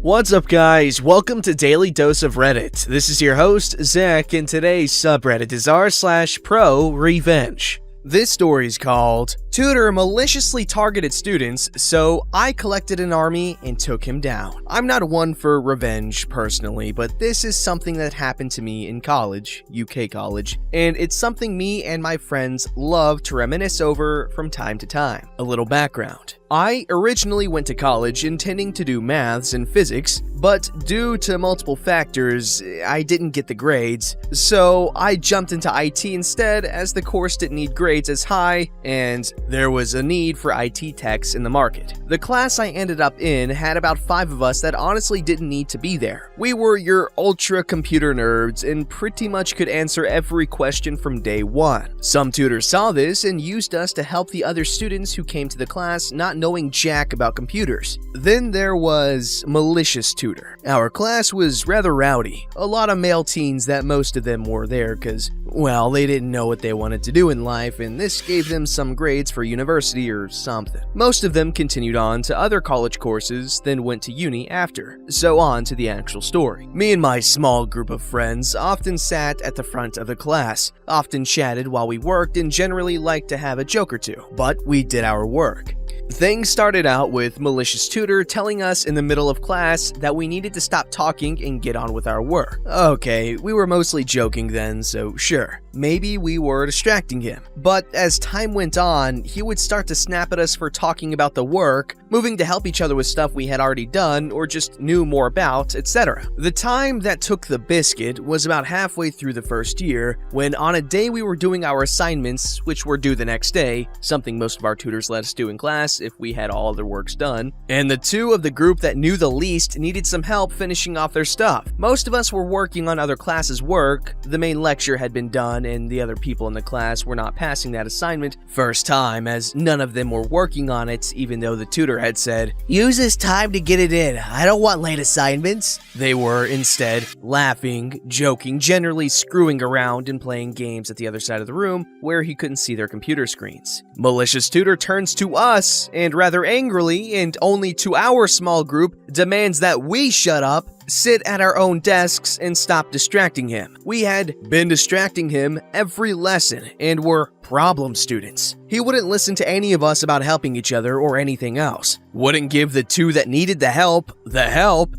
What's up, guys? Welcome to Daily Dose of Reddit. This is your host, Zach, and today's subreddit is r/ProRevenge. This story is called Tutor Maliciously Targeted Students, so I collected an army and took him down. I'm not one for revenge personally, but this is something that happened to me in college, UK college, and it's something me and my friends love to reminisce over from time to time. A little background. I originally went to college intending to do maths and physics, but due to multiple factors, I didn't get the grades, so I jumped into IT instead as the course didn't need grades as high, and there was a need for IT techs in the market. The class I ended up in had about 5 of us that honestly didn't need to be there. We were your ultra computer nerds and pretty much could answer every question from day one. Some tutors saw this and used us to help the other students who came to the class not knowing jack about computers. Then there was malicious tutor. Our class was rather rowdy. A lot of male teens that most of them were there because, well, they didn't know what they wanted to do in life, and this gave them some grades for university or something. Most of them continued on to other college courses, then went to uni after. So on to the actual story. Me and my small group of friends often sat at the front of the class, often chatted while we worked, and generally liked to have a joke or two, but we did our work. Things started out with malicious tutor telling us in the middle of class that we needed to stop talking and get on with our work. Okay, we were mostly joking then, so sure, maybe we were distracting him. But as time went on, he would start to snap at us for talking about the work, moving to help each other with stuff we had already done or just knew more about, etc. The time that took the biscuit was about halfway through the first year, when on a day we were doing our assignments, which were due the next day, something most of our tutors let us do in class if we had all their works done, and the two of the group that knew the least needed some help finishing off their stuff. Most of us were working on other classes' work, the main lecture had been done, and the other people in the class were not passing that assignment first time, as none of them were working on it, even though the tutor had said, "Use this time to get it in, I don't want late assignments." They were instead laughing, joking, generally screwing around and playing games at the other side of the room where he couldn't see their computer screens. Malicious tutor turns to us and rather angrily, and only to our small group, demands that we shut up, sit at our own desks, and stop distracting him. We had been distracting him every lesson and were problem students. He wouldn't listen to any of us about helping each other or anything else. Wouldn't give the two that needed the help,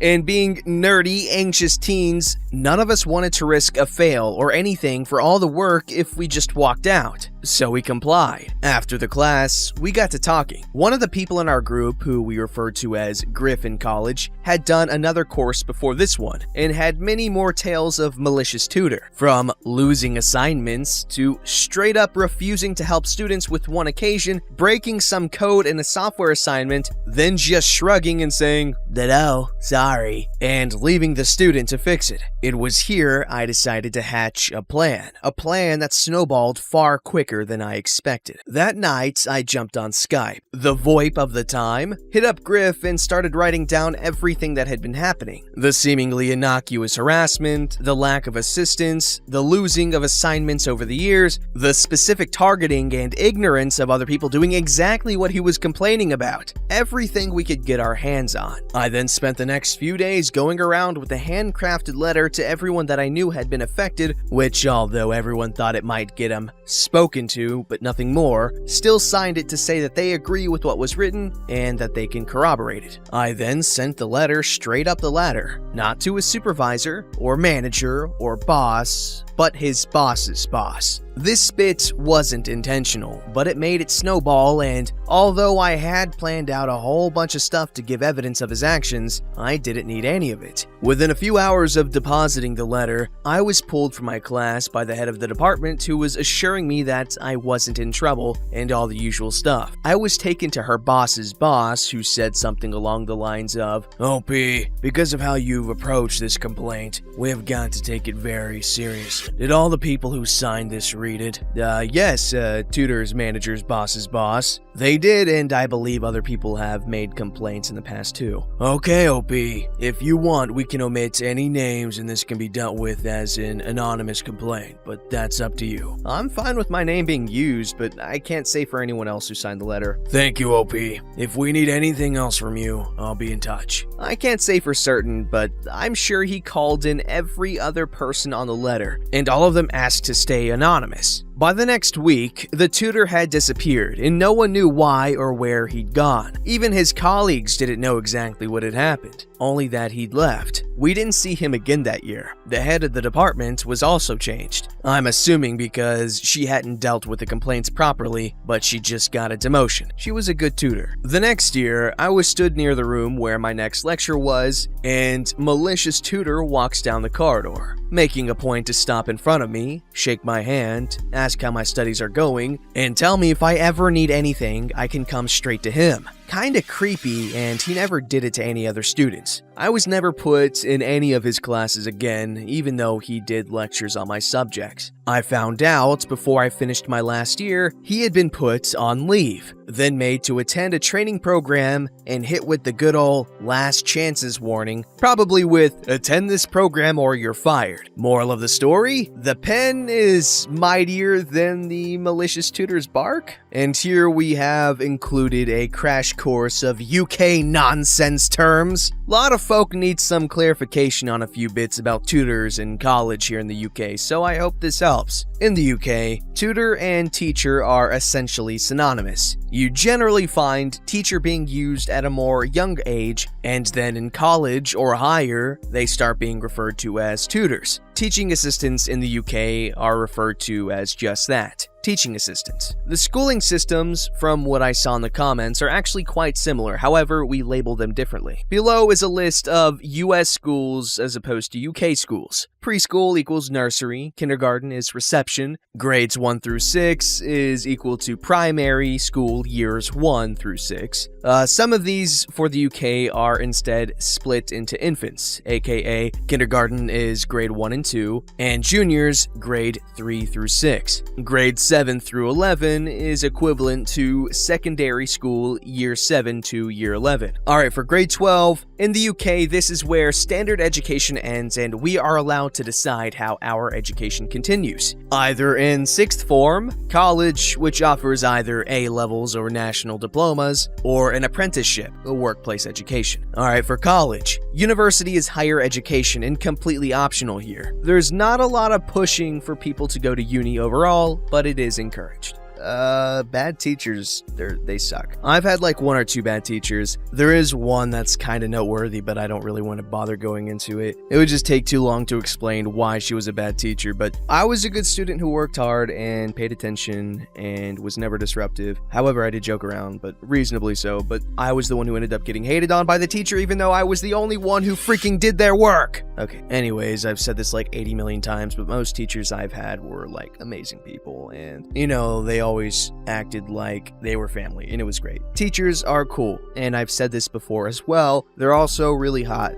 and being nerdy, anxious teens, none of us wanted to risk a fail or anything for all the work if we just walked out. So we complied. After the class, we got to talking. One of the people in our group, who we referred to as Griff in college, had done another course before this one, and had many more tales of malicious tutor. From losing assignments, to straight up refusing to help students with one occasion, breaking some code in a software assignment, then just shrugging and saying, "No, sorry," and leaving the student to fix it. It was here I decided to hatch a plan that snowballed far quicker than I expected. That night, I jumped on Skype, the VoIP of the time, hit up Griff, and started writing down everything that had been happening. The seemingly innocuous harassment, the lack of assistance, the losing of assignments over the years, the specific targeting and ignorance of other people doing exactly what he was complaining about. Everything we could get our hands on. I then spent the next few days going around with a handcrafted letter to everyone that I knew had been affected, which, although everyone thought it might get them spoken to, but nothing more, still signed it to say that they agree with what was written and that they can corroborate it. I then sent the letter straight up the ladder, not to his supervisor or manager or boss, but his boss's boss. This bit wasn't intentional, but it made it snowball, and although I had planned out a whole bunch of stuff to give evidence of his actions, I didn't need any of it. Within a few hours of depositing the letter, I was pulled from my class by the head of the department, who was assuring me that I wasn't in trouble and all the usual stuff. I was taken to her boss's boss, who said something along the lines of, "OP, because of how you've approached this complaint, we have got to take it very seriously. Did all the people who signed this read greeted. Yes, tutor's manager's boss's boss. They did, and I believe other people have made complaints in the past too. Okay, OP. If you want, we can omit any names and this can be dealt with as an anonymous complaint, but that's up to you. I'm fine with my name being used, but I can't say for anyone else who signed the letter. Thank you, OP. If we need anything else from you, I'll be in touch. I can't say for certain, but I'm sure he called in every other person on the letter, and all of them asked to stay anonymous. By the next week, the tutor had disappeared, and no one knew why or where he'd gone. Even his colleagues didn't know exactly what had happened, only that he'd left. We didn't see him again that year. The head of the department was also changed. I'm assuming because she hadn't dealt with the complaints properly, but she just got a demotion. She was a good tutor. The next year, I was stood near the room where my next lecture was, and malicious tutor walks down the corridor, making a point to stop in front of me, shake my hand, ask how my studies are going, and tell me if I ever need anything, I can come straight to him. Kinda creepy, and he never did it to any other students. I was never put in any of his classes again, even though he did lectures on my subjects. I found out before I finished my last year, he had been put on leave, then made to attend a training program and hit with the good old last chances warning, probably with attend this program or you're fired. Moral of the story? The pen is mightier than the malicious tutor's bark. And here we have included a crash course of UK nonsense terms. A lot of folk need some clarification on a few bits about tutors in college here in the UK, so I hope this helps. In the UK, tutor and teacher are essentially synonymous. You generally find teacher being used at a more young age, and then in college or higher, they start being referred to as tutors. Teaching assistants in the UK are referred to as just that, teaching assistants. The schooling systems, from what I saw in the comments, are actually quite similar, however, we label them differently. Below is a list of US schools as opposed to UK schools. Preschool equals nursery, kindergarten is reception, grades 1 through 6 is equal to primary school years 1 through 6. Some of these for the UK are instead split into infants, aka kindergarten is grade 1 and 2, and juniors grade 3 through 6. Grade 7 through 11 is equivalent to secondary school year 7 to year 11. Alright, for grade 12, in the UK, this is where standard education ends and we are allowed to decide how our education continues. Either in 6th form, college, which offers either A-levels or national diplomas, or an apprenticeship, a workplace education. Alright, for college, university is higher education and completely optional here. There's not a lot of pushing for people to go to uni overall, but it is encouraged. Bad teachers, they suck. I've had like 1 or 2 bad teachers. There is one that's kind of noteworthy, but I don't really want to bother going into it. It would just take too long to explain why she was a bad teacher, but I was a good student who worked hard and paid attention and was never disruptive. However, I did joke around, but reasonably so, but I was the one who ended up getting hated on by the teacher even though I was the only one who freaking did their work. Okay, anyways, I've said this like 80 million times, but most teachers I've had were like amazing people and, you know, they always acted like they were family, and it was great. Teachers are cool, and I've said this before as well, they're also really hot.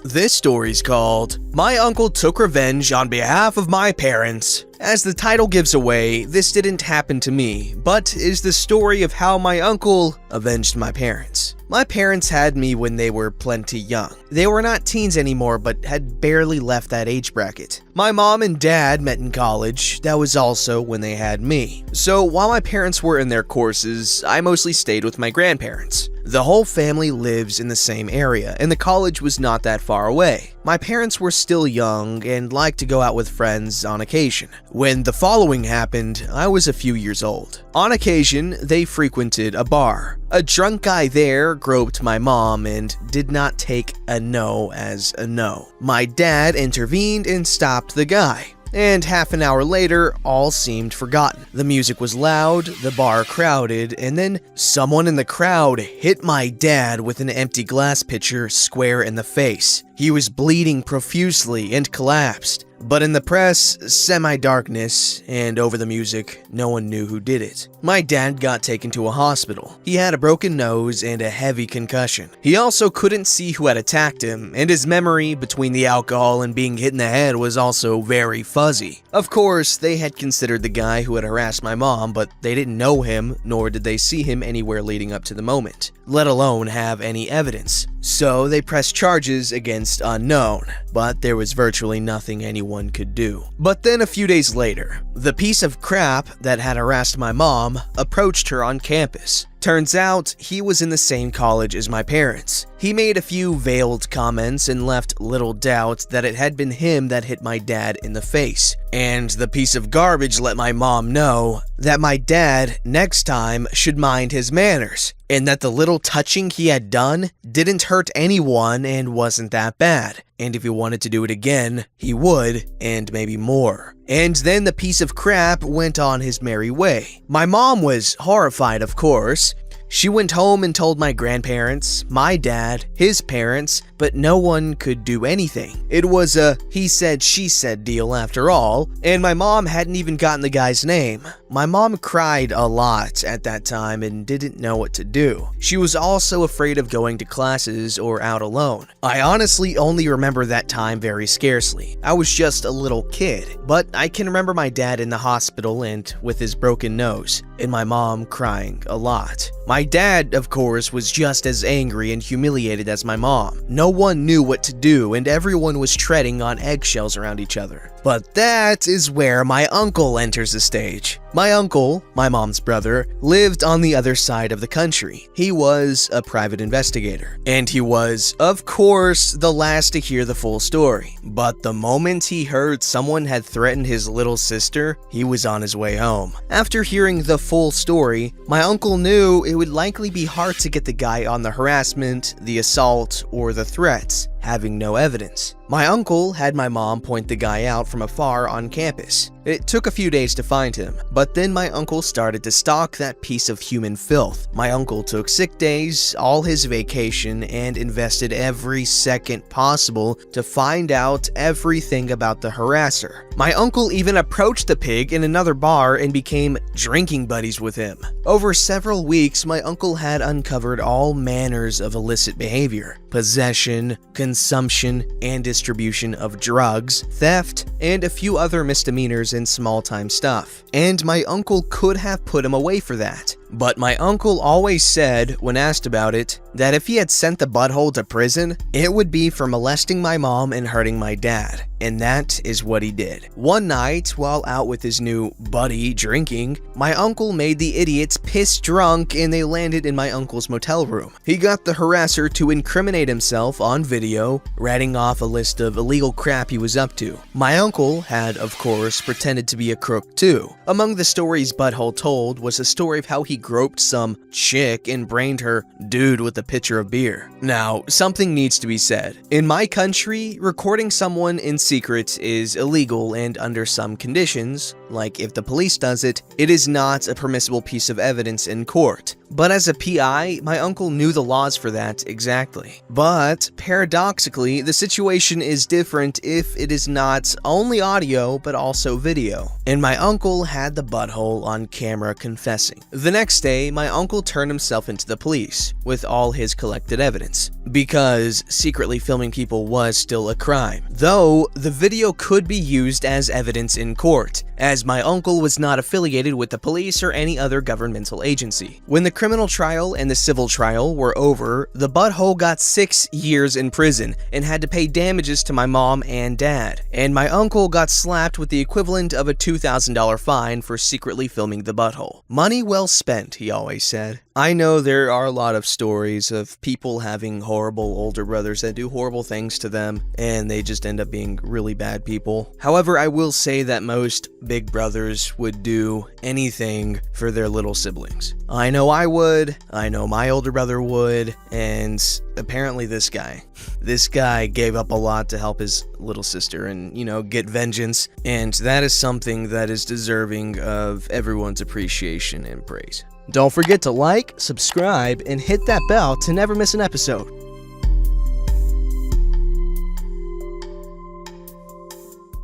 This story's called, My Uncle Took Revenge on Behalf of My Parents. As the title gives away, this didn't happen to me, but is the story of how my uncle avenged my parents. My parents had me when they were plenty young. They were not teens anymore, but had barely left that age bracket. My mom and dad met in college. That was also when they had me. So while my parents were in their courses, I mostly stayed with my grandparents. The whole family lives in the same area, and the college was not that far away. My parents were still young and liked to go out with friends on occasion. When the following happened, I was a few years old. On occasion, they frequented a bar. A drunk guy there groped my mom and did not take a no as a no. My dad intervened and stopped the guy. And half an hour later, all seemed forgotten. The music was loud, the bar crowded, and then someone in the crowd hit my dad with an empty glass pitcher square in the face. He was bleeding profusely and collapsed. But in the press, semi-darkness, and over the music, no one knew who did it. My dad got taken to a hospital. He had a broken nose and a heavy concussion. He also couldn't see who had attacked him, and his memory between the alcohol and being hit in the head was also very fuzzy. Of course, they had considered the guy who had harassed my mom, but they didn't know him, nor did they see him anywhere leading up to the moment, let alone have any evidence. So they pressed charges against unknown, but there was virtually nothing anyone could do. But then a few days later, the piece of crap that had harassed my mom approached her on campus. Turns out, he was in the same college as my parents. He made a few veiled comments and left little doubt that it had been him that hit my dad in the face. And the piece of garbage let my mom know that my dad, next time, should mind his manners, and that the little touching he had done didn't hurt anyone and wasn't that bad. And if he wanted to do it again, he would, and maybe more. And then the piece of crap went on his merry way. My mom was horrified, of course. She went home and told my grandparents, my dad, his parents, but no one could do anything. It was a he said, she said deal after all, and my mom hadn't even gotten the guy's name. My mom cried a lot at that time and didn't know what to do. She was also afraid of going to classes or out alone. I honestly only remember that time very scarcely. I was just a little kid, but I can remember my dad in the hospital and with his broken nose, and my mom crying a lot. My dad, of course, was just as angry and humiliated as my mom. No one knew what to do, and everyone was treading on eggshells around each other. But that is where my uncle enters the stage. My uncle, my mom's brother, lived on the other side of the country. He was a private investigator, and he was, of course, the last to hear the full story. But the moment he heard someone had threatened his little sister, he was on his way home. After hearing the full story, my uncle knew it would likely be hard to get the guy on the harassment, the assault, or the threats, having no evidence. My uncle had my mom point the guy out from afar on campus. It took a few days to find him, but then my uncle started to stalk that piece of human filth. My uncle took sick days, all his vacation, and invested every second possible to find out everything about the harasser. My uncle even approached the pig in another bar and became drinking buddies with him. Over several weeks, my uncle had uncovered all manners of illicit behavior: possession, consumption, and distribution of drugs, theft, and a few other misdemeanors and small-time stuff. And my uncle could have put him away for that. But my uncle always said, when asked about it, that if he had sent the butthole to prison, it would be for molesting my mom and hurting my dad. And that is what he did. One night, while out with his new buddy drinking, my uncle made the idiots piss drunk and they landed in my uncle's motel room. He got the harasser to incriminate himself on video, ratting off a list of illegal crap he was up to. My uncle had, of course, pretended to be a crook too. Among the stories Butthole told was a story of how he groped some chick and brained her dude with a pitcher of beer. Now, something needs to be said. In my country, recording someone in secret is illegal, and under some conditions, like if the police does it, it is not a permissible piece of evidence in court. But as a PI, my uncle knew the laws for that exactly. But paradoxically, the situation is different if it is not only audio, but also video. And my uncle had the butthole on camera confessing. The next day, my uncle turned himself into the police with all his collected evidence, because secretly filming people was still a crime. Though, the video could be used as evidence in court, as my uncle was not affiliated with the police or any other governmental agency. When the criminal trial and the civil trial were over, the butthole got 6 years in prison and had to pay damages to my mom and dad. And my uncle got slapped with the equivalent of a $2,000 fine for secretly filming the butthole. Money well spent, he always said. I know there are a lot of stories of people having horrible older brothers that do horrible things to them, and they just end up being really bad people. However, I will say that most big brothers would do anything for their little siblings. I know I would, I know my older brother would, and apparently this guy gave up a lot to help his little sister and, get vengeance, and that is something that is deserving of everyone's appreciation and praise. Don't forget to like, subscribe, and hit that bell to never miss an episode.